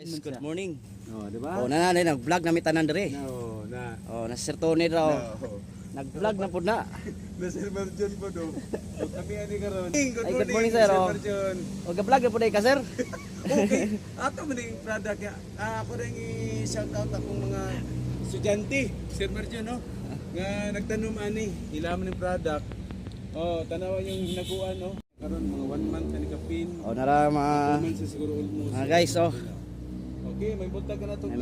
Guys, good morning. Oh, di ba? Oh, na nag-vlog na mi tanan dire. No, na. Oh, na Sir Tony raw. Nag-vlog na pud na. Na Sir Marjon po do. Kami ani karon. Ay, good morning, sir. Oh. Marjon. O ga-vlog na pud ay ka sir. Okay. Ato man yung product ya. Ako rin i-shout out akong mga estudyante, Sir Marjon no. Nga nagtanom ani, ilaman ng product. Oh, tanawan yung hinaguan no. Karon mga 1 month na ni kapin. Oh, nara mga Sa siguro almost. guys, oh. Okay, may buntag ka na to. May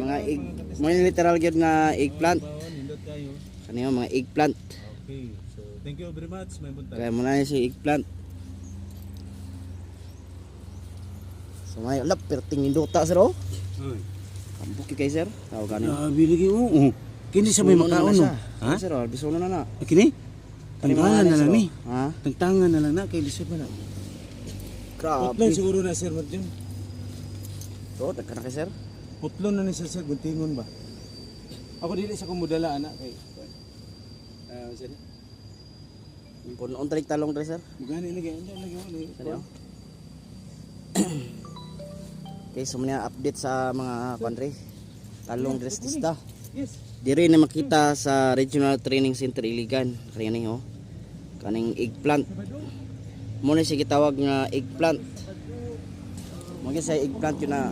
mga literal gyud nga eggplant. Nindot kayo. Kaniyo mga eggplant. Okay. So, thank you very much. May buntag. Kaya muna si eggplant. So may lap perting indota sir oh. Ay. Ambuki kay sir. Taw kanyo. Biligi oo. Kini sa may makaon no. Ha? Sir, oh, bisono na na. Kini? Tangtangan na lang ni. Ha? Tangtangan na lang na kay lisod man. Grabe. Putlon siguro na Sir Marjon. So, dagka na kay sir. Putlon na ni Sir guntingon ba? Ako dili sa kumudala ana kay. Sir. Kun untrik talong dre sir. Magani lagi lagi. Seryo? Okay, so muna update sa mga pandre. Talong drestista. Yes. Diri na makita sa Regional Training Center Iligan. Kaya ni ho. Kaning eggplant. Muna siya gitawag nga eggplant. Muna sa eggplant yun na.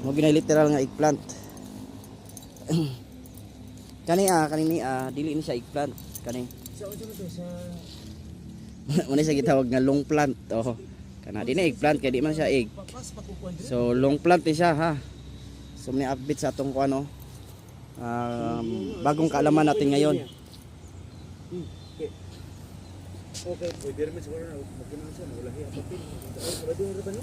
Muna literal nga eggplant. Kani dili ni siya eggplant. Kani. Sa Muna siya gitawag nga long plant. Oh. Kana di na eggplant kaya di man siya egg. So long plant ni siya ha. So muna update sa atong kuano. Bagong kaalaman natin ngayon. Okay, pwede rin siguro na magkano siya, wala hiya papel. Sigurado ra ba no?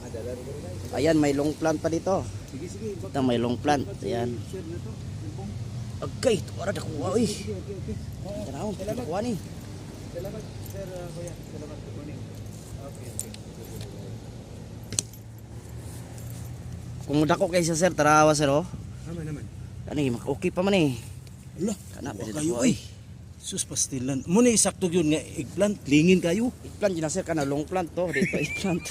Adala ra ba? Ayan, may long plant pa dito. Sige sige. Ito may long plant. Ayan. Share na to. Okay, ito para nakuha uy. Okay, okay. Tanaw, nakuha ni. Salamat Sir Kuya. Salamat good morning. Okay, okay. Kung dako kay sa sir, tarawa sir oh. Naman. Kani, okay pa man eh. Ala, Kana pwede kayo nakuha ay. Sus pastilan. Mo ni sakto yun nga eggplant, lingin kayo. Eggplant yun na sir, kana long plant to. Dito eggplant.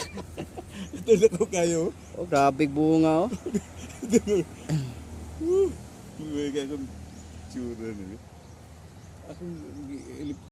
Ito na ko kayo. Oh, grabe bunga oh. May kakong tsura na. Akong